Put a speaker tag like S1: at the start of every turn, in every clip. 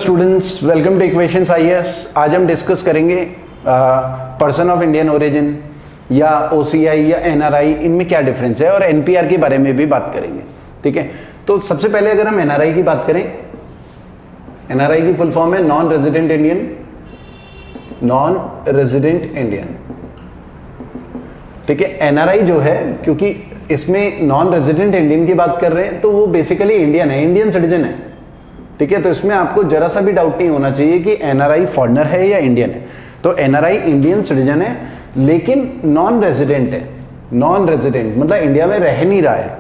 S1: Students, welcome two equations IAS. आज हम discuss करेंगे पर्सन ऑफ इंडियन ओरिजिन या ओसीआई या एनआरआई, इनमें क्या डिफरेंस है, और एनपीआर के बारे में भी बात करेंगे। ठीक है, तो सबसे पहले अगर हम एनआरआई की बात करें, एनआरआई की फुल फॉर्म है non resident Indian. Non resident Indian, ठीक है। एनआरआई जो है, क्योंकि इसमें नॉन रेजिडेंट इंडियन की बात कर रहे हैं, तो वो बेसिकली इंडियन है, इंडियन सिटीजन है। ठीक है, तो इसमें आपको जरा सा भी डाउट नहीं होना चाहिए कि एनआरआई फॉरेनर है या इंडियन है। तो एनआरआई इंडियन सिटीजन है, लेकिन नॉन रेजिडेंट है। नॉन रेजिडेंट मतलब इंडिया में रह नहीं रहा है।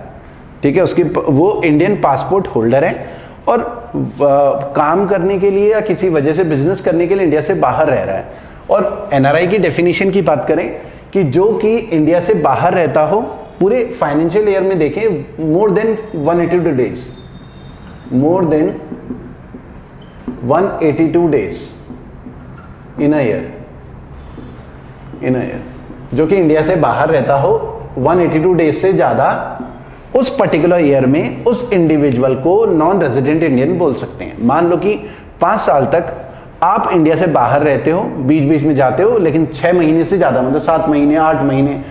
S1: ठीक है, उसकी वो इंडियन पासपोर्ट होल्डर है और काम करने के लिए या किसी वजह से बिजनेस करने के लिए इंडिया से बाहर रह रहा है। और एनआरआई की डेफिनेशन की बात करें कि जो कि इंडिया से बाहर रहता हो, पूरे फाइनेंशियल ईयर में देखें more than 182 days, more than 182 days in a year, जो कि इंडिया से बाहर रहता हो 182 डेज से ज्यादा, उस पर्टिकुलर ईयर में उस इंडिविजुअल को नॉन रेजिडेंट इंडियन बोल सकते हैं। मान लो कि 5 साल तक आप इंडिया से बाहर रहते हो, बीच बीच में जाते हो, लेकिन 6 महीने से ज्यादा, मतलब 7 महीने 8 महीने,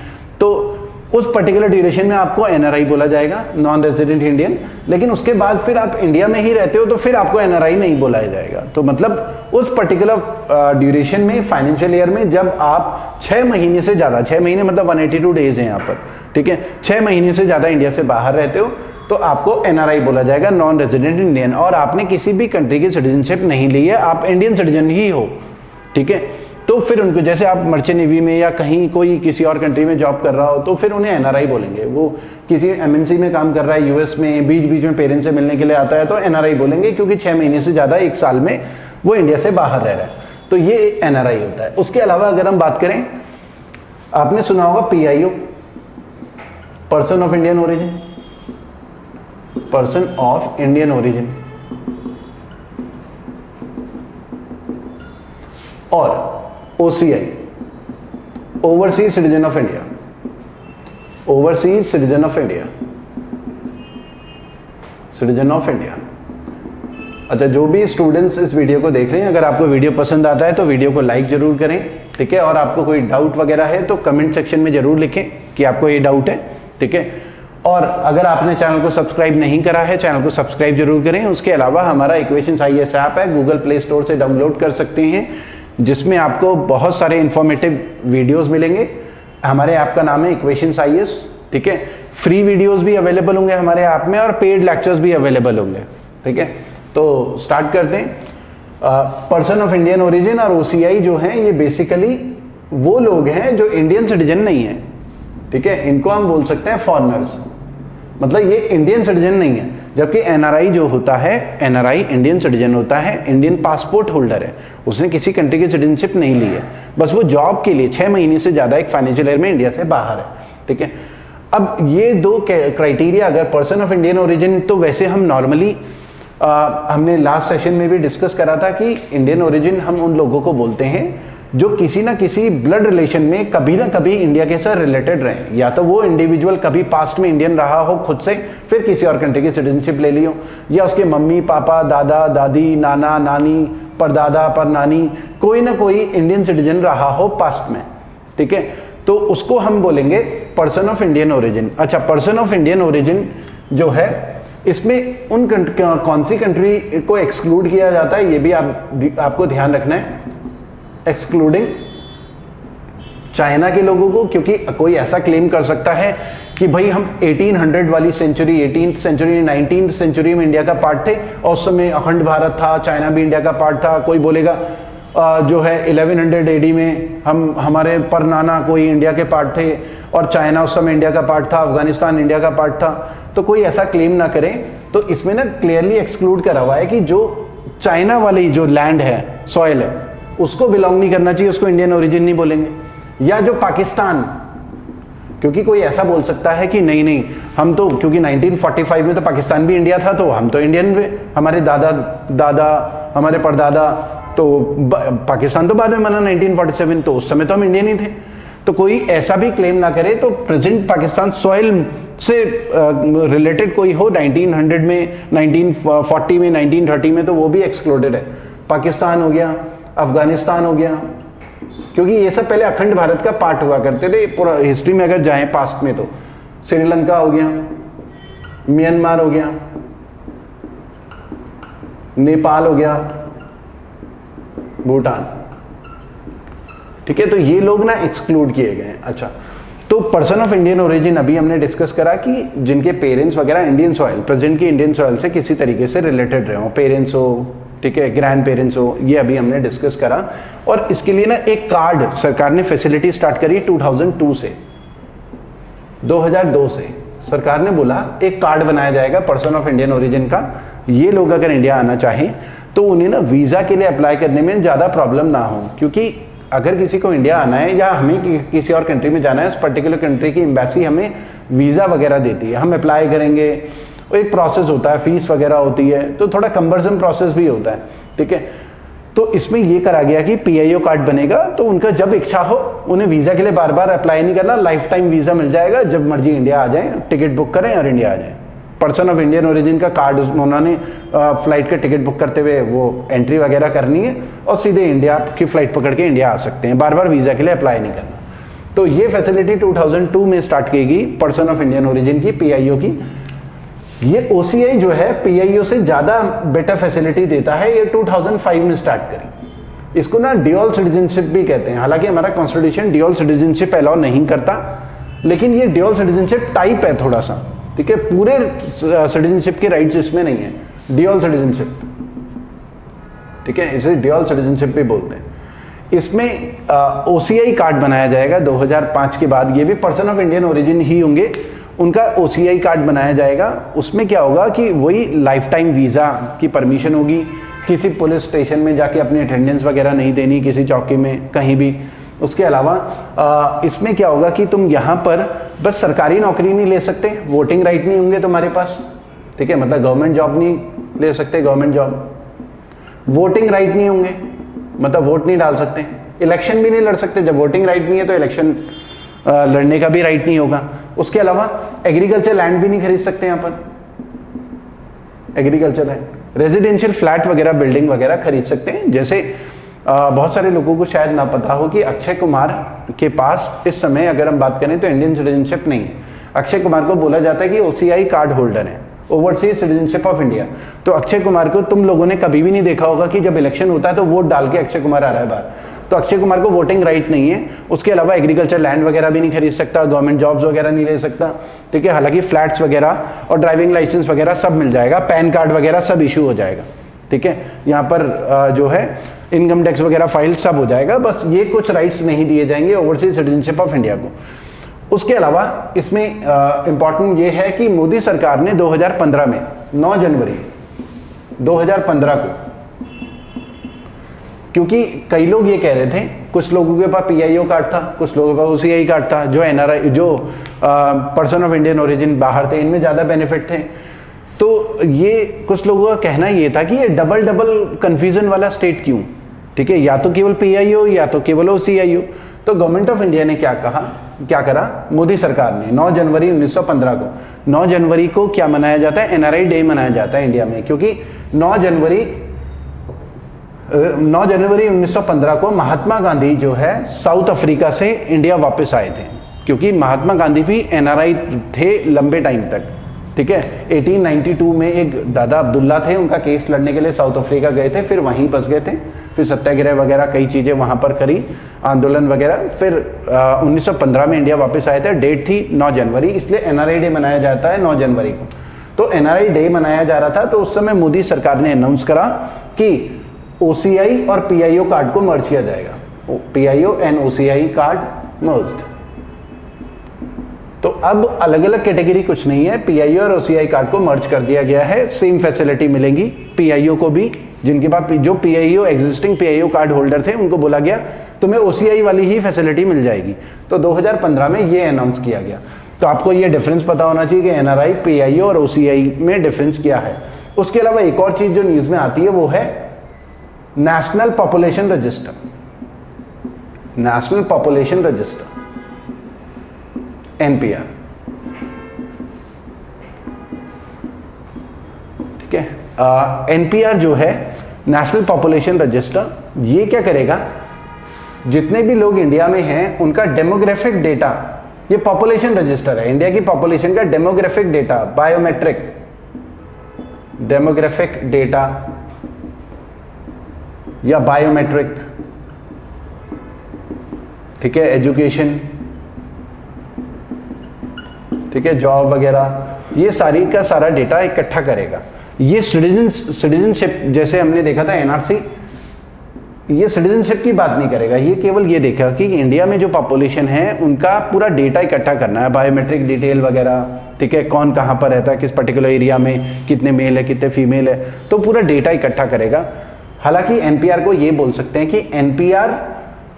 S1: तो उस पर्टिकुलर ड्यूरेशन में आपको एनआरआई बोला जाएगा, नॉन रेजिडेंट इंडियन। लेकिन उसके बाद फिर आप इंडिया में ही रहते हो तो फिर आपको एनआरआई नहीं बुलाया जाएगा। तो मतलब उस पर्टिकुलर ड्यूरेशन में, फाइनेंशियल ईयर में, जब आप 6 महीने से ज्यादा, 6 महीने मतलब 182 डेज है यहाँ पर, ठीक है, 6 महीने से ज्यादा इंडिया से बाहर रहते हो तो आपको एनआरआई बोला जाएगा, नॉन रेजिडेंट इंडियन। और आपने किसी भी कंट्री की सिटीजनशिप नहीं ली है, आप इंडियन सिटीजन ही हो। ठीक है, तो फिर उनको, जैसे आप मर्चेंट नेवी में या कहीं कोई किसी और कंट्री में जॉब कर रहा हो तो फिर उन्हें एनआरआई बोलेंगे। वो किसी एमएनसी में काम कर रहा है यूएस में, बीच बीच में पेरेंट्स से मिलने के लिए आता है तो एनआरआई बोलेंगे, क्योंकि 6 महीने से ज्यादा 1 साल में वो इंडिया से बाहर रह रहा है। तो ये एनआरआई होता है। उसके अलावा अगर हम बात करें, आपने सुना होगा PIO, person of Indian origin, person of Indian origin, और OCI, overseas citizen of India, overseas citizen of India, citizen of India. अच्छा, जो भी स्टूडेंट्स इस वीडियो को देख रहे हैं, अगर आपको वीडियो पसंद आता है तो वीडियो को लाइक जरूर करें। ठीक है, और आपको कोई डाउट वगैरह है तो कमेंट सेक्शन में जरूर लिखें कि आपको ये डाउट है। ठीक है, और अगर आपने चैनल को सब्सक्राइब नहीं करा है, चैनल को सब्सक्राइब जरूर करें। उसके अलावा हमारा इक्वेशंस आईएएस ऐप है, गूगल प्ले स्टोर से डाउनलोड कर सकते हैं, जिसमें आपको बहुत सारे इंफॉर्मेटिव वीडियोस मिलेंगे। हमारे ऐप का नाम है इक्वेशंस आईएएस। ठीक है, फ्री वीडियोस भी अवेलेबल होंगे हमारे ऐप में और पेड लेक्चर्स भी अवेलेबल होंगे। ठीक है, तो स्टार्ट करते हैं। पर्सन ऑफ इंडियन ओरिजिन और ओसीआई जो हैं, ये बेसिकली वो लोग हैं जो इंडियन सिटीजन नहीं है। ठीक है, इनको हम बोल सकते हैं फॉरेनर्स, मतलब ये इंडियन सिटीजन नहीं है। जबकि एनआरआई जो होता है, एनआरआई इंडियन सिटीजन होता है, इंडियन पासपोर्ट होल्डर है, उसने किसी कंट्री की सिटीजनशिप नहीं ली है, बस वो जॉब के लिए 6 महीने से ज्यादा एक फाइनेंशियल ईयर में इंडिया से बाहर है। ठीक है, अब ये 2 क्राइटेरिया, अगर पर्सन ऑफ इंडियन ओरिजिन, तो वैसे हम नॉर्मली हमने लास्ट सेशन में भी डिस्कस करा था कि इंडियन ओरिजिन हम उन लोगों को बोलते हैं जो किसी ना किसी ब्लड रिलेशन में कभी ना कभी इंडिया के साथ रिलेटेड रहे। या तो वो इंडिविजुअल कभी पास्ट में इंडियन रहा हो खुद से, फिर किसी और कंट्री की सिटीजनशिप ले ली हो, या उसके मम्मी पापा, दादा दादी, नाना नानी, परदादा परनानी, कोई ना कोई इंडियन सिटीजन रहा हो पास्ट में। ठीक है, तो उसको हम बोलेंगे पर्सन ऑफ इंडियन ओरिजिन। अच्छा, पर्सन ऑफ इंडियन ओरिजिन जो है, इसमें उन कौन सी कंट्री को एक्सक्लूड किया जाता है, ये भी आपको ध्यान रखना है। एक्सक्लूडिंग चाइना के लोगों को, क्योंकि कोई ऐसा क्लेम कर सकता है कि भाई हम 1800 वाली century, 18th century, 19th century में इंडिया का पार्ट थे और उस समय अखंड भारत था, चाइना भी इंडिया का पार्ट था। कोई बोलेगा जो है 1100 एडी में हमारे परनाना कोई इंडिया के पार्ट थे और चाइना उस समय इंडिया का पार्ट था, अफगानिस्तान इंडिया का पार्ट था। तो कोई ऐसा क्लेम ना करें। तो इसमें ना क्लियरली एक्सक्लूड करा हुआ है कि जो चाइना वाली जो लैंड है, सॉइल है, उसको बिलोंग नहीं करना चाहिए, उसको इंडियन ओरिजिन नहीं बोलेंगे। या जो पाकिस्तान, क्योंकि कोई ऐसा बोल सकता है कि नहीं नहीं हम तो, क्योंकि 1945 में तो पाकिस्तान भी इंडिया था तो हम तो इंडियन हुए, हमारे दादा दादा, हमारे परदादा, तो पाकिस्तान तो बाद में बना 1947, तो उस समय तो हम इंडियन ही थे। तो कोई ऐसा भी क्लेम ना करे तो प्रेजेंट पाकिस्तान सॉइल से रिलेटेड कोई हो 1900 में, 1940 में, 1930 में, तो वो भी एक्सक्लूडेड है। पाकिस्तान हो गया, अफगानिस्तान हो गया, क्योंकि ये सब पहले अखंड भारत का पार्ट हुआ करते थे। पूरा हिस्ट्री में अगर जाएं पास्ट में तो श्रीलंका हो गया, म्यांमार हो गया, नेपाल हो गया, भूटान, ठीक है। तो ये लोग ना एक्सक्लूड किए गए हैं। अच्छा, तो पर्सन ऑफ इंडियन ओरिजिन अभी हमने डिस्कस करा कि जिनके पेरेंट्स वगैरह इंडियन सॉइल, प्रेजेंट की इंडियन सॉइल से किसी तरीके से रिलेटेड रहे हो, पेरेंट्स हो, ठीक है, ग्रैंड पेरेंट्स हो, ये अभी हमने डिस्कस करा। और इसके लिए ना एक कार्ड सरकार ने फैसिलिटी स्टार्ट करी 2002 से, 2002 से सरकार ने बोला एक कार्ड बनाया जाएगा पर्सन ऑफ इंडियन ओरिजिन का। ये लोग अगर इंडिया आना चाहें तो उन्हें ना वीजा के लिए अप्लाई करने में ज्यादा प्रॉब्लम ना हो, क्योंकि अगर किसी को इंडिया आना है या हमें किसी और कंट्री में जाना है, उस पर्टिकुलर कंट्री की एम्बेसी हमें वीजा वगैरह देती है, हम अप्लाई करेंगे, एक प्रोसेस होता है, फीस वगैरह होती है, तो थोड़ा कंबरसम प्रोसेस भी होता है, ठीक है। तो इसमें ये करा गया कि पीआईओ कार्ड बनेगा तो उनका जब इच्छा हो उन्हें वीजा के लिए बार बार अप्लाई नहीं करना, लाइफ टाइम वीजा मिल जाएगा, जब मर्जी इंडिया आ जाए, टिकट बुक करें और इंडिया आ जाए। पर्सन ऑफ इंडियन ओरिजिन का कार्ड उन्होंने फ्लाइट का टिकट बुक करते हुए वो एंट्री वगैरह करनी है और सीधे इंडिया की फ्लाइट पकड़ के इंडिया आ सकते हैं, बार बार वीजा के लिए अप्लाई नहीं करना। तो ये फैसिलिटी 2002 में स्टार्ट की गई पर्सन ऑफ इंडियन ओरिजिन की, पीआईओ की। ये ओसीआई जो है पीआईओ से ज्यादा बेटर फैसिलिटी देता है, ये 2005 में स्टार्ट करी। इसको ना ड्यूअल सिटीजनशिप भी कहते हैं, हालांकि हमारा कॉन्स्टिट्यूशन ड्यूअल सिटीजनशिप अलाउ नहीं करता, लेकिन ये ड्यूअल सिटीजनशिप टाइप है थोड़ा सा, ठीक है। पूरे सिटीजनशिप के राइट्स इसमें नहीं है, ड्यूअल सिटीजनशिप, ठीक है, इसे ड्यूअल सिटीजनशिप भी बोलते हैं। इसमें ओसीआई कार्ड बनाया जाएगा 2005 के बाद, ये भी पर्सन ऑफ इंडियन ओरिजिन ही होंगे, उनका ओसीआई कार्ड बनाया जाएगा। उसमें क्या होगा कि वही लाइफ टाइम वीजा की परमिशन होगी, किसी पुलिस स्टेशन में जाके अपनी अटेंडेंस वगैरह नहीं देनी, किसी चौकी में कहीं भी। उसके अलावा इसमें क्या होगा कि तुम यहाँ पर बस सरकारी नौकरी नहीं ले सकते, वोटिंग राइट नहीं होंगे तुम्हारे पास, ठीक है, मतलब गवर्नमेंट जॉब नहीं ले सकते, गवर्नमेंट जॉब, वोटिंग राइट नहीं होंगे, मतलब वोट नहीं डाल सकते, इलेक्शन भी नहीं लड़ सकते, जब वोटिंग राइट नहीं है तो इलेक्शन लड़ने का भी राइट नहीं होगा। उसके अलावा एग्रीकल्चर लैंड भी नहीं खरीद सकते यहाँ पर, एग्रीकल्चर लैंड, रेजिडेंशियल फ्लैट वगैरह, बिल्डिंग वगैरह खरीद सकते हैं। जैसे बहुत सारे लोगों को शायद ना पता हो कि अक्षय कुमार के पास इस समय अगर हम बात करें तो इंडियन सिटीजनशिप नहीं है। अक्षय कुमार को बोला जाता है कि ओसीआई कार्ड होल्डर है, ओवरसीज सिटीजनशिप ऑफ इंडिया। तो अक्षय कुमार को तुम लोगों ने कभी भी नहीं देखा होगा कि जब इलेक्शन होता है तो वोट डाल के अक्षय कुमार आ रहा है बाहर, तो अक्षय कुमार को वोटिंग राइट नहीं है। उसके अलावा एग्रीकल्चर लैंड वगैरह भी नहीं खरीद सकता, गवर्नमेंट जॉब्स वगैरह नहीं ले सकता, ठीक है। हालांकि फ्लैट्स वगैरह और ड्राइविंग लाइसेंस वगैरह सब मिल जाएगा, पैन कार्ड वगैरह सब इशू हो जाएगा, ठीक है। यहाँ पर जो है इनकम टैक्स वगैरह फाइल सब हो जाएगा, बस ये कुछ राइट्स नहीं दिए जाएंगे ओवरसीज सिटीजनशिप ऑफ इंडिया को। उसके अलावा इसमें इंपॉर्टेंट ये है कि मोदी सरकार ने 2015 में 9 जनवरी 2015 को, क्योंकि कई लोग ये कह रहे थे, कुछ लोगों के पास पीआईओ कार्ड था, कुछ लोगों के पास ओसीआई कार्ड था, जो एनआरआई, जो पर्सन ऑफ इंडियन ओरिजिन बाहर थे, इनमें ज्यादा बेनिफिट थे। तो ये कुछ लोगों का कहना ये था कि ये डबल कंफ्यूजन वाला स्टेट क्यों, ठीक है, या तो केवल पीआईओ या तो केवल ओसीआईओ। तो गवर्नमेंट ऑफ इंडिया ने क्या करा, मोदी सरकार ने 9 जनवरी 1915 को, 9 जनवरी को क्या मनाया जाता है, एनआरआई डे मनाया जाता है इंडिया में, क्योंकि 9 जनवरी 1915 को महात्मा गांधी जो है साउथ अफ्रीका से इंडिया वापस आए थे, क्योंकि महात्मा गांधी भी एनआरआई थे लंबे टाइम तक, ठीक है। 1892 में एक दादा अब्दुल्ला थे, उनका केस लड़ने के लिए साउथ अफ्रीका गए थे, फिर वहीं बस गए थे, फिर सत्याग्रह वगैरह कई चीजें वहां पर करी, आंदोलन वगैरह, फिर 1915 में इंडिया वापस आए थे। डेट थी 9 जनवरी, इसलिए एनआरआई डे मनाया जाता है 9 जनवरी को। तो एनआरआई डे मनाया जा रहा था, तो उस समय मोदी सरकार ने अनाउंस करा कि ओसीआई और पीआईओ कार्ड को मर्ज किया जाएगा, PIO and OCI card merged. तो अब अलग अलग कैटेगरी कुछ नहीं है, पीआईओ और ओसीआई कार्ड को मर्ज कर दिया गया है, सेम फैसिलिटी मिलेंगी पीआईओ को भी, जिनके पास जो PIO existing PIO card holder थे उनको बोला गया तुम्हें ओसीआई वाली ही फैसिलिटी मिल जाएगी। तो 2015 में ये अनाउंस किया गया। तो आपको ये डिफरेंस पता होना चाहिए कि एनआरआई, पीआईओ और ओसीआई में डिफरेंस क्या है। उसके अलावा एक और चीज जो न्यूज में आती है वो है national population register. National population register NPR, ठीक है। एनपीआर जो है नेशनल पॉपुलेशन रजिस्टर, ये क्या करेगा, जितने भी लोग इंडिया में हैं उनका डेमोग्राफिक डेटा, ये पॉपुलेशन रजिस्टर है, इंडिया की पॉपुलेशन का demographic data, biometric demographic data या बायोमेट्रिक, ठीक है, एजुकेशन, ठीक है, जॉब वगैरह, ये सारी का सारा डेटा इकट्ठा करेगा। ये सिटीजनशिप, जैसे हमने देखा था एनआरसी, ये सिटीजनशिप की बात नहीं करेगा, ये केवल ये देखा कि इंडिया में जो पॉपुलेशन है उनका पूरा डेटा इकट्ठा करना है, बायोमेट्रिक डिटेल वगैरह, ठीक है, कौन कहाँ पर रहता है, किस पर्टिकुलर एरिया में कितने मेल है कितने फीमेल है, तो पूरा डेटा इकट्ठा करेगा। हालांकि एनपीआर को ये बोल सकते हैं कि एनपीआर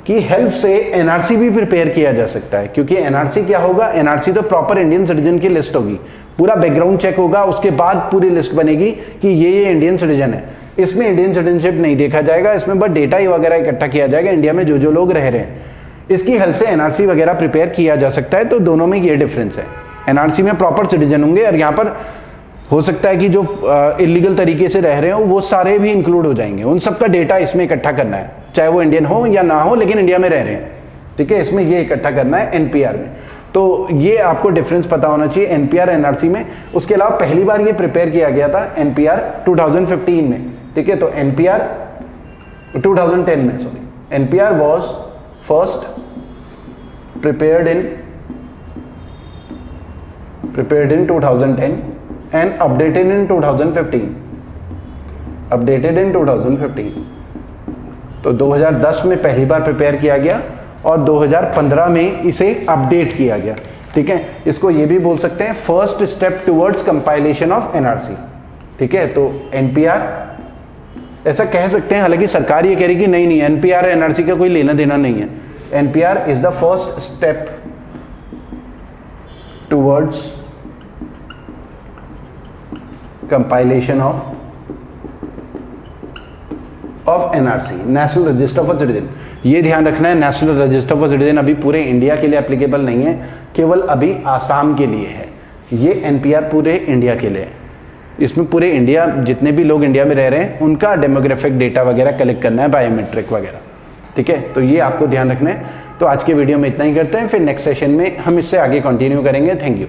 S1: की हेल्प से एनआरसी भी प्रिपेयर किया जा सकता है, क्योंकि एनआरसी क्या होगा, एनआरसी तो प्रॉपर इंडियन सिटीजन की लिस्ट होगी, पूरा बैकग्राउंड चेक होगा, उसके बाद पूरी लिस्ट बनेगी कि ये इंडियन सिटीजन है। इसमें इंडियन सिटीजनशिप नहीं देखा जाएगा, इसमें बस डेटा ही वगैरह इकट्ठा किया जाएगा, इंडिया में जो जो लोग रह रहे हैं, इसकी हेल्प से एनआरसी वगैरह प्रिपेयर किया जा सकता है। तो दोनों में ये डिफरेंस है, एनआरसी में प्रॉपर सिटीजन होंगे और यहाँ पर हो सकता है कि जो इलीगल तरीके से रह रहे हो वो सारे भी इंक्लूड हो जाएंगे, उन सबका डेटा इसमें इकट्ठा करना है, चाहे वो इंडियन हो या ना हो लेकिन इंडिया में रह रहे हैं, ठीक है, इसमें ये इकट्ठा करना है एनपीआर में। तो ये आपको डिफरेंस पता होना चाहिए एनपीआर एनआरसी में। उसके अलावा पहली बार ये प्रिपेयर किया गया था एनपीआर 2015 में, ठीक है, तो एनपीआर 2010 में, sorry, NPR was first prepared in 2010 and updated in 2015, updated in 2015। तो 2010 में पहली बार प्रिपेयर किया गया और 2015 में इसे अपडेट किया गया, ठीक है। इसको ये भी बोल सकते हैं first step towards compilation of NRC, ठीक है। तो एनपीआर ऐसा कह सकते हैं, हालांकि सरकार ये कह रही कि नहीं एनपीआर एनआरसी का कोई लेना देना नहीं है, NPR is the first step towards compilation of NRC, national register for citizen. ये ध्यान रखना है, नेशनल रजिस्टर फॉर सिटीजन अभी पूरे इंडिया के लिए एप्लीकेबल नहीं है, केवल अभी आसाम के लिए है। ये एनपीआर पूरे इंडिया के लिए है, इसमें पूरे इंडिया जितने भी लोग इंडिया में रह रहे हैं उनका डेमोग्राफिक डेटा वगैरह कलेक्ट करना है, बायोमेट्रिक वगैरह, ठीक है। तो ये आपको ध्यान रखना है। तो आज के वीडियो में इतना ही करते हैं, फिर नेक्स्ट सेशन में हम इससे आगे कंटिन्यू करेंगे। Thank you.